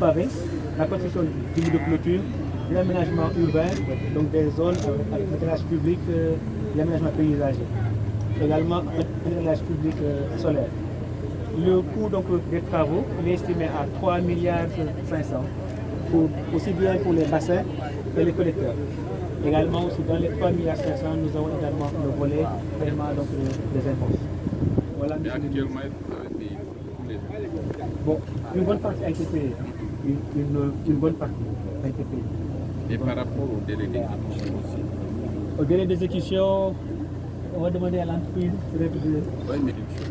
pavés, la construction du de clôture, l'aménagement urbain, donc des zones avec l'éclairage public, l'aménagement paysager. Également un éclairage public solaire. Le coût donc, des travaux est estimé à 3,5 milliards, aussi bien pour les bassins que les collecteurs. Également aussi dans les 3,5 milliards, nous avons également le volet paiement donc, des impôts. Voilà. Mais actuellement, bon, une bonne partie a été payée. Une bonne partie a été payée. Et par rapport au délai d'exécution aussi? Au délai d'exécution, on va demander à l'entreprise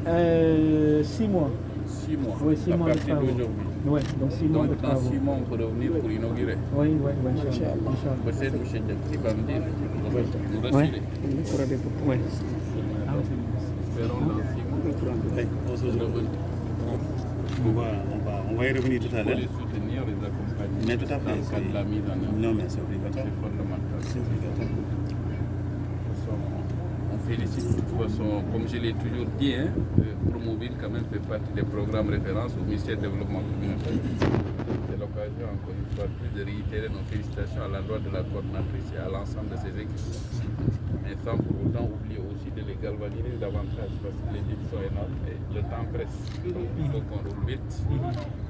de 6 mois. 6 mois. Oui, 6 mois à de partir travaux. d'aujourd'hui. Oui, donc 6 mois de Donc dans travaux. 6 mois, on peut revenir pour inaugurer. Oui, Inch'Allah. Peut-être M. Diakri va me dire, nous rassurer. Oui. Espérons dans 6 mois. On va y revenir tout à Pour l'heure. les soutenir, les accompagner. Mais tout à fait, Dans le cadre de la mise en œuvre. Non, mais c'est obligatoire. C'est fondamental. C'est obligatoire. On félicite de toute façon, comme je l'ai toujours dit, hein, Promoville quand même fait partie des programmes références au ministère du Développement communautaire. C'est l'occasion encore une fois de plus de réitérer nos félicitations à l'endroit de la coordinatrice et à l'ensemble de ses équipes. Mais sans pour autant oublier aussi de les galvaniser davantage parce que les défis sont énormes et le temps presse. Donc il faut qu'on roule vite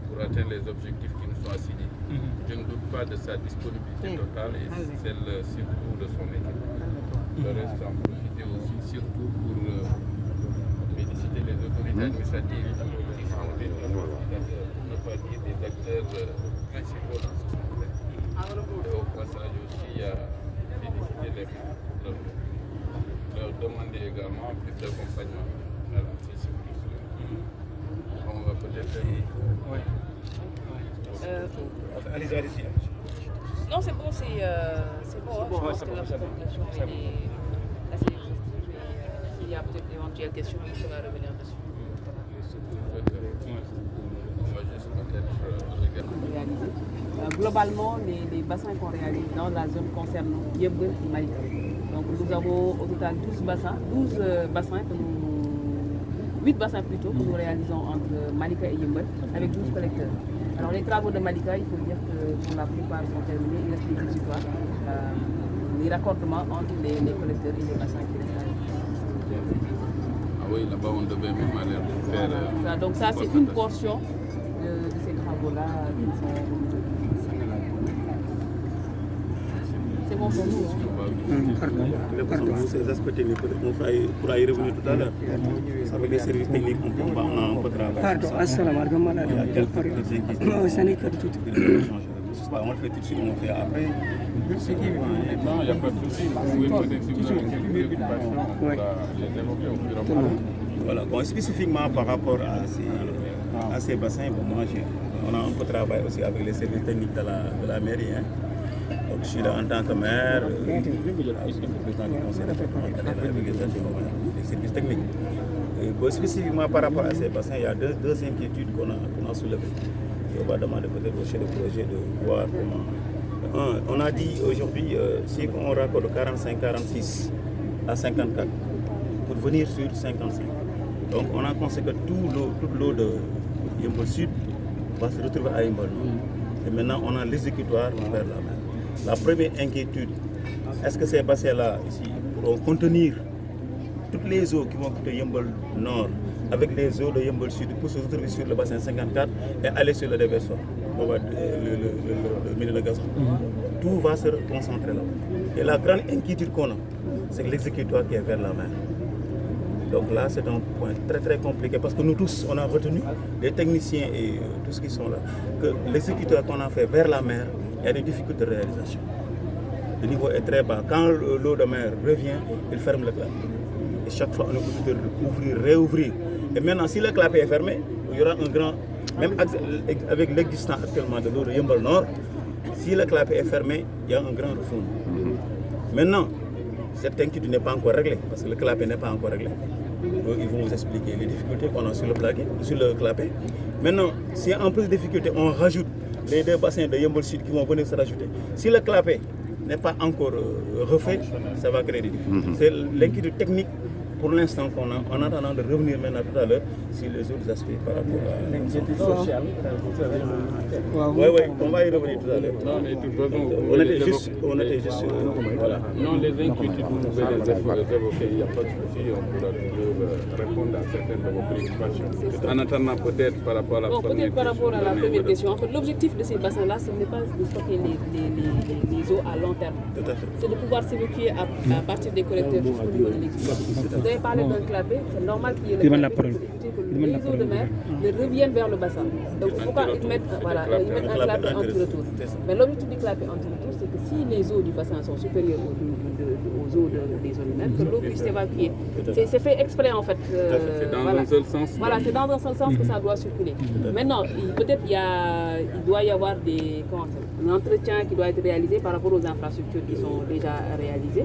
pour atteindre les objectifs qui nous sont assignés. Je ne doute pas de sa disponibilité totale et celle surtout de son équipe. Je reste en profiter aussi surtout pour féliciter les autorités administratives qui sont des facilitateurs, pour ne pas dire des acteurs principaux dans ce projet. Et au passage aussi à féliciter les membres, leur demander également plus d'accompagnement. Voilà, c'est ce que on va peut-être aller. Allez-y. Non, c'est bon, c'est bon. Je pense que la présentation est assez exhaustive. S'il y a peut-être d'éventuelles questions, on va revenir dessus. Globalement, les bassins qu'on réalise dans la zone concernant Yeumbeul et Malika. Donc nous avons au total 12 bassins, 8 bassins plutôt que nous réalisons entre Malika et Yeumbeul avec 12 collecteurs. Alors les travaux de Malika, il faut dire que pour la plupart sont terminés, il reste des exutoires, les raccordements entre les collecteurs et les bassins qui restent. Ah oui, là-bas on devait même aller faire. Donc ça c'est une portion de ces travaux-là qui sont. C'est bon pour nous. Pardon. Ces aspects techniques, on pourra y revenir tout à l'heure. Avec les services techniques, on peut travailler. Pardon, assalamu alaikum. Il y a quelques inquiétudes. On le fait tout de suite, on le fait après. Non, il n'y a pas de souci. Vous pouvez peut-être si vous avez quelques préoccupations, on pourra les évoquer au fur et à mesure. Voilà, bon, spécifiquement par rapport à ces bassins, bon, moi, on a un peu travaillé aussi avec les services techniques de la mairie. Hein. Donc, je suis là en tant que maire, aussi le président du conseil départemental avec les services techniques. Et bon, spécifiquement par rapport à ces bassins, il y a deux inquiétudes qu'on a soulevées. Et on va demander peut-être au chef de projet de voir comment. On a dit aujourd'hui, si on raccorde 45-46 à 54, pour venir sur 55. Donc on a conséquent toute l'eau de Yeumbeul Sud va se retrouver à Yeumbeul Nord. Et maintenant on a l'exécutoire vers la mer. La première inquiétude, est-ce que ces bassins-là ici pourront contenir toutes les eaux qui vont quitter Yeumbeul Nord avec les eaux de Yeumbeul Sud pour se retrouver sur le bassin 54 et aller sur le déversoir, le milieu de gazon. Tout va se concentrer là. Et la grande inquiétude qu'on a, c'est l'exécutoire qui est vers la mer. Donc là, c'est un point très très compliqué parce que nous tous, on a retenu, les techniciens et tous ceux qui sont là, que l'exécutoire qu'on a fait vers la mer, il y a des difficultés de réalisation. Le niveau est très bas. Quand l'eau de mer revient, il ferme le clapet. Et chaque fois, on est obligé d'ouvrir, réouvrir. Et maintenant, si le clapet est fermé, il y aura un grand, même avec l'existence actuellement de l'eau de Yeumbeul Nord, si le clapet est fermé, il y a un grand refoulement. Maintenant, cette inquiétude n'est pas encore réglée, parce que le clapet n'est pas encore réglé. Donc, ils vont vous expliquer les difficultés qu'on a sur le clapet. Maintenant, si en plus de difficultés, on rajoute les deux bassins de Yeumbeul Sud qui vont venir se rajouter. Si le clapet n'est pas encore refait, ça va créer des difficultés. C'est l'inquiétude technique pour l'instant, en attendant de revenir maintenant tout à l'heure sur les autres aspects par rapport à l'inquiétude sociale. Oui, on va y revenir tout à l'heure. Non, mais de toute façon, On était juste voilà. Non, les inquiétudes, vous pouvez les évoquer, il n'y a pas de souci, on pourra toujours répondre à certaines de vos préoccupations. En attendant, peut-être par rapport à la première peut-être par rapport à la question, première question. En fait, l'objectif de ces bassins-là, ce n'est pas de stocker les eaux à long terme. C'est de pouvoir s'évacuer à partir des collecteurs jusqu'au niveau de l'existence. Vous avez parlé d'un clapet, c'est normal qu'il y ait le clapet pour éviter que les eaux de mer ne reviennent vers le bassin. Donc, il faut pas y mettre, un clapet anti-retour. Mais l'objectif du clapet anti-retour, c'est que si les eaux du bassin sont supérieures aux eaux des zones humaines, que l'eau puisse s'évacuer. C'est fait exprès en fait. C'est dans un seul sens. Voilà, c'est dans un seul sens que ça doit circuler. Maintenant, peut-être il doit y avoir un entretien qui doit être réalisé par rapport aux infrastructures qui sont déjà réalisées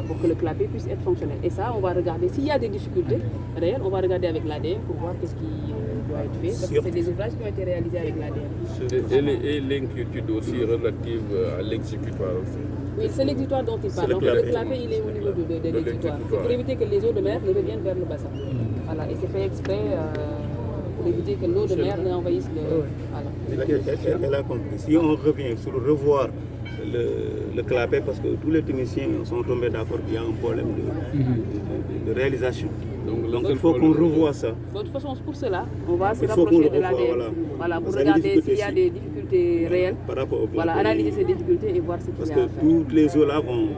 pour que le clapet puisse être fonctionnel. Et ça, on va regarder. S'il y a des difficultés réelles, on va regarder avec l'ADM pour voir qu'est-ce qui doit être fait. Parce que c'est des ouvrages qui ont été réalisés avec l'ADM. Et l'inquiétude aussi relative à l'exécutoire aussi. Oui, c'est l'exécutoire dont il parle. Donc, le clapet, il est au niveau de l'exécutoire. C'est pour éviter que les eaux de mer ne reviennent vers le bassin. Voilà, et c'est fait exprès pour éviter que l'eau de mer n'envahisse le... Voilà. Elle a compris. Si on revient sur revoir le clapet, parce que tous les techniciens sont tombés d'accord qu'il y a un problème de réalisation. Donc il faut qu'on revoie ça. De toute façon, pour cela, on va se rapprocher de l'ADM. Voilà, pour regarder s'il y a des difficultés réelles. Par rapport au voilà, analyser ces difficultés et voir ce qu'il y a à faire. Parce que toutes les eaux là vont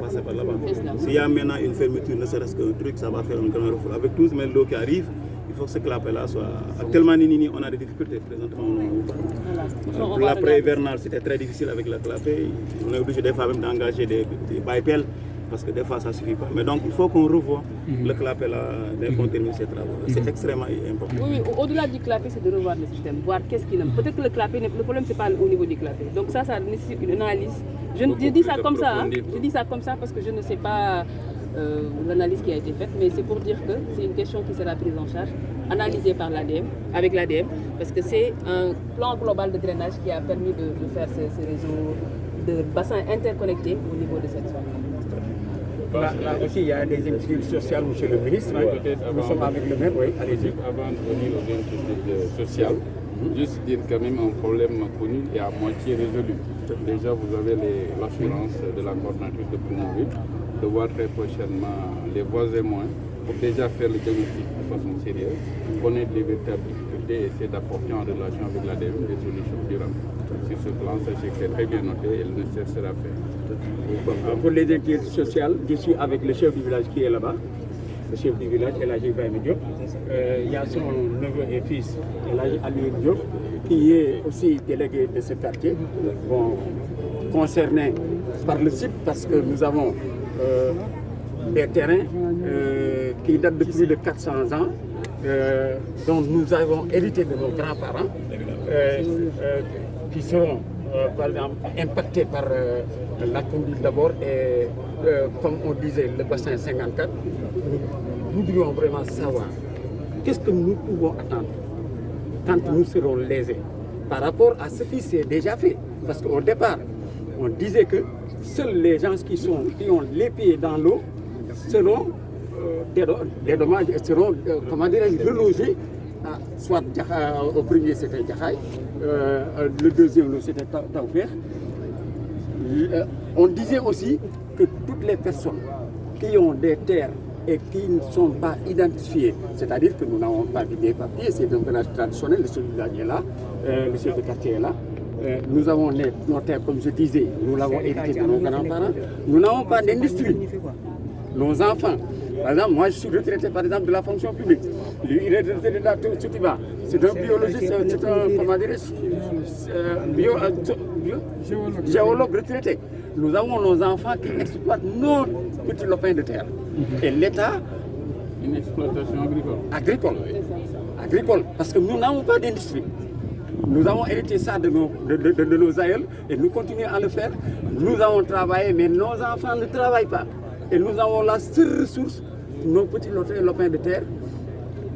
passer par là-bas. S'il y a maintenant une fermeture, ne serait-ce qu'un truc, ça va faire un grand refus. Avec tous mais l'eau qui arrive, il faut que ce clapet-là soit... Actuellement, on a des difficultés. Présentement, pour l'après-hivernal, c'était très difficile avec le clapet. On est obligé des fois même d'engager des baipels, parce que des fois ça ne suffit pas. Mais donc il faut qu'on revoie le clapet là dès qu'on termine ces travaux. C'est extrêmement important. Oui, au-delà du clapet, c'est de revoir le système, voir qu'est-ce qu'il aime. Peut-être que le clapet, le problème c'est pas au niveau du clapet. Donc ça nécessite une analyse. Je dis ça comme ça, je dis ça comme ça parce que je ne sais pas l'analyse qui a été faite, mais c'est pour dire que c'est une question qui sera prise en charge, analysée par l'ADM, avec l'ADM, parce que c'est un plan global de drainage qui a permis de faire ces réseaux de bassins interconnectés au niveau de cette zone. Là aussi, il y a des inquiétudes sociales, monsieur le ministre. Nous sommes avec le maire, oui, allez-y. Avant de venir aux inquiétudes sociales, juste dire quand même un problème connu et à moitié résolu. Déjà, vous avez l'assurance de la coordinatrice de Promoville de voir très prochainement les voies et moyens pour déjà faire le diagnostic de façon sérieuse, connaître les véritables difficultés et essayer d'apporter en relation avec l'ADM des solutions durables. Sur ce plan, sachez que c'est très bien noté et le nécessaire sera fait. Pour les inquiétudes sociales, je suis avec le chef du village qui est là-bas, le chef du village, El Hadji Ibrahima Diop. Il y a son neveu et fils, El Hadji Aliou Diop, qui est aussi délégué de ce quartier, concerné par le site parce que nous avons des terrains qui datent de plus de 400 ans, dont nous avons hérité de nos grands-parents, qui seront par exemple impactés par la conduite d'abord et comme on disait le bassin 54, nous voudrions vraiment savoir qu'est-ce que nous pouvons attendre quand nous serons lésés par rapport à ce qui s'est déjà fait. Parce qu'au départ, on disait que seuls les gens qui ont les pieds dans l'eau seront dédommagés et seront relogés, soit au premier c'était Djakhaï, le deuxième c'était Taoufekh. On disait aussi que toutes les personnes qui ont des terres et qui ne sont pas identifiées, c'est-à-dire que nous n'avons pas des papiers, c'est un village traditionnel, le chef du village est là, le chef de quartier est là. Nous avons nos terres, comme je disais, nous l'avons hérité de nos grands-parents. Nous n'avons pas d'industrie. Nos enfants, par exemple, moi je suis retraité par exemple de la fonction publique. Lui, il est retraité de la Toutiba. C'est un biologiste, c'est un, comment géologue retraité. Nous avons nos enfants qui exploitent nos petits lopins de terre. Et l'État... Une exploitation agricole. Agricole, parce que nous n'avons pas d'industrie. Nous avons hérité ça de nos aïeuls et nous continuons à le faire. Nous avons travaillé, mais nos enfants ne travaillent pas. Et nous avons la seule ressource, nos petits lopins de terre.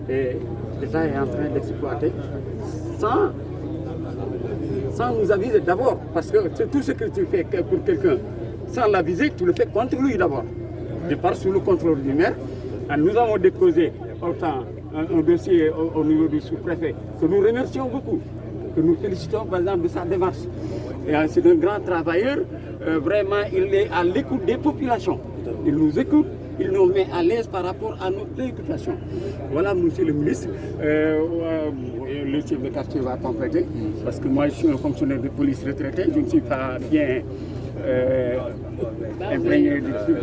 Et l'État est en train d'exploiter sans nous aviser d'abord. Parce que tout ce que tu fais pour quelqu'un, sans l'aviser, tu le fais contre lui d'abord. Je pars sous le contrôle du maire. Nous avons déposé autant un dossier au niveau du sous-préfet que nous remercions beaucoup, que nous félicitons par exemple de sa démarche. C'est un grand travailleur, vraiment il est à l'écoute des populations. Il nous écoute, il nous met à l'aise par rapport à nos préoccupations. Voilà, monsieur le ministre, le chef de quartier va compléter, parce que moi je suis un fonctionnaire de police retraité, je ne suis pas bien imprégné du tout.